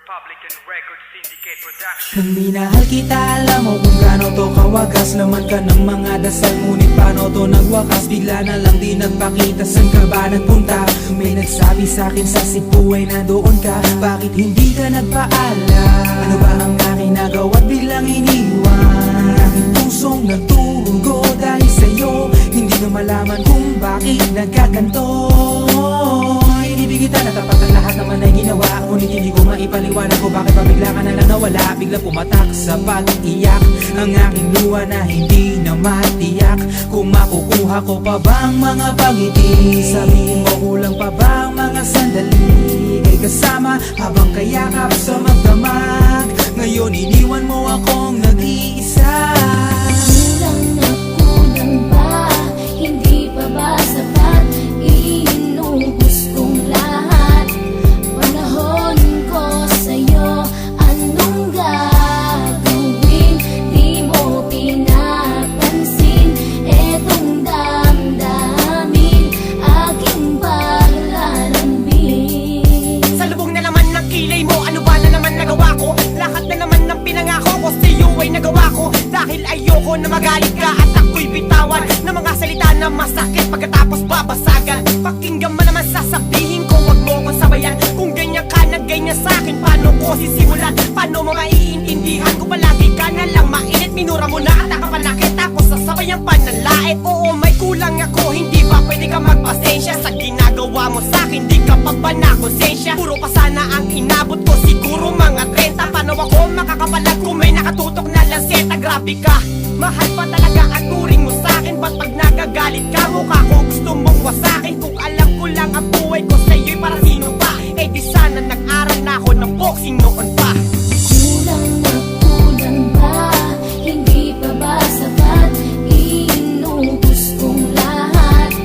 Republican Records Syndicate Production. Nang minahal kita, alam mo kung gaano to kawagas. Laman ka ng mga dasal, ngunit paano to nagwakas? Bigla na lang di nagpakita, saan ka ba nagpunta? May nagsabi sa'kin sa Cebu ay nandoon ka. Bakit hindi ka nagpaalam? Ano ba ang aking nagawa't biglang iniwan? Ang aking pusong nagtugo dahil sa'yo. Hindi na malaman kung bakit nagkaganto. Inibig kita na tapat ang lahat naman ay ginawa, ngunit hindi ko maipaliwanag ko bakit pa bigla ka na lang nawala. Bigla pumatak sa pag-iyak ang aking luha na hindi na matiyak. Kung makukuha ko pa bang mga pangiti? Sabihin mo kulang pa bang mga sandali? Kay kasama habang kayakap sa magdamag. Ngayon iniwan mo akong nag-iisa. Kulang na kulang ba? Hindi pa ba sapat? Inubos kong lahat. Panahon ko sa'yo, anong gagawin? Di mo pinapansin etong damdamin, aking paglalambing. Sa lubong na naman ng kilay mo, ano ba na naman nagawa ko? Lahat na naman ng pinangako ko sa'yo ay nagawa ko. Dahil ayoko na magalit ka at ako'y bitawan ng mga salita na masakit pagkatapos babasagan. Pakinggan mo naman sasabihin ko, wag mo kong sabayan. Kung ganyan ka na ganyan sa'kin, paano ko sisimulan? Paano mo maiintindihan kung palagi ka na lang mainit? Minura mo na at nakapanakit, tapos sasabayan pa ng lait. Oo, may kulang ako, hindi ba pwede ka magpasensya? Sa ginagawa mo sa'kin, di ka pa ba nakonsensya? Puro pa sana ang inabot ko, siguro mga 30. Paano ako makakapalag kung may nakatutok na lanseta? Grabe ka, mahal pa talaga ang turing mo sa'kin. Ba't pag nagagalit ka, mukha ko gusto mong wasakin? Kung alam ko lang ang buhay ko sa'yo'y para sino pa? Eh di sana nag-aral na ako ng boxing noon pa. Kulang na kulang ba? Hindi pa ba sapat? Inubos kong lahat.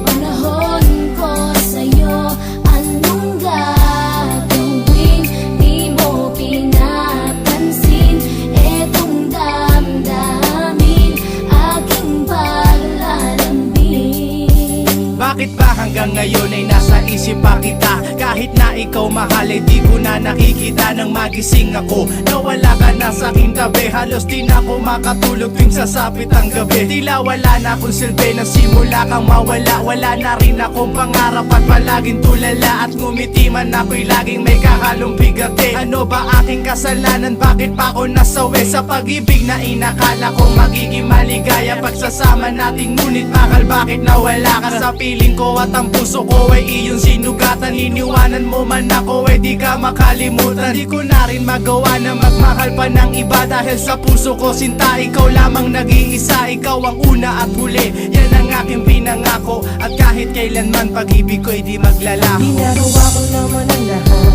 Panahon ko sa'yo, anong gagawin? Di mo pinapansin etong damdamin, aking paglalambing. Bakit ba hanggang ngayon ay nasa isip pa kita? Kahit na ikaw mahal ay di ko na nakikita. Nang magising ako, nawala ka na sa aking tabi. Halos di na ako makatulog tuwing sasapit ang gabi. Tila wala na akong silbi nang simula kang mawala. Wala na rin akong pangarap at palaging tulala. At ngumiti man ako'y laging may kahalong bigati. Ano ba aking kasalanan? Bakit pa ako nasawi sa pag-ibig na inakala ko magiging maligaya? Pagsasama nating ngunit akal bakit nawala ka sa piling ko? At ang puso ko ay iyong sinugatan. Iniwanan mo man ako ay di ka makalimutan. Di ko na rin magawa na magmahal pa ng iba. Dahil sa puso ko sinta, ikaw lamang nag-iisa. Ikaw ang una at huli, yan ang aking pinangako. At kahit kailanman pag-ibig ko'y di maglalaho. Ginagawa ko naman ang lahat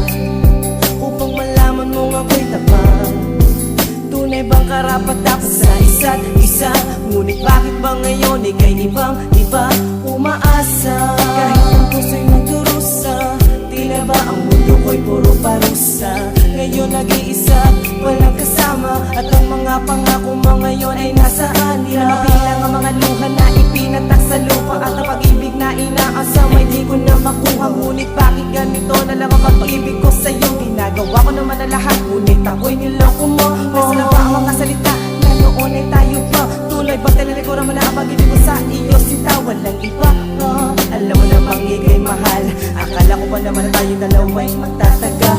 upang malaman mong ako'y tapat. Tunay bang karapat dapat sa isa't isa? Ngunit bakit ba ngayon ika'y ibang-iba umaasa? Kahit ang puso'y nagdurusa, tila ba ang mundo ko'y puro parusa? Ngayon nag-iisa, walang kasama. At ang mga pangako mo ngayon ay nasaan? Di na mabilang ang mga luha na ipinatak sa lupa. At ang pag-ibig na inaasam ay di ko na makuha. Ngunit bakit ganito na lang ang pag-ibig ko sa'yo? Ginagawa ko naman na lahat, ngunit ako'y niloko mo. Kasi na ba ang mga salita na noon ay tayo pa? Tuloy ba tinalikuran mo na ang pag-ibig ko sa iyo? Sinta, walang iba. Alam mo na bang ika'y mahal? Akala ko ba naman na tayo dalawa'y magtataga?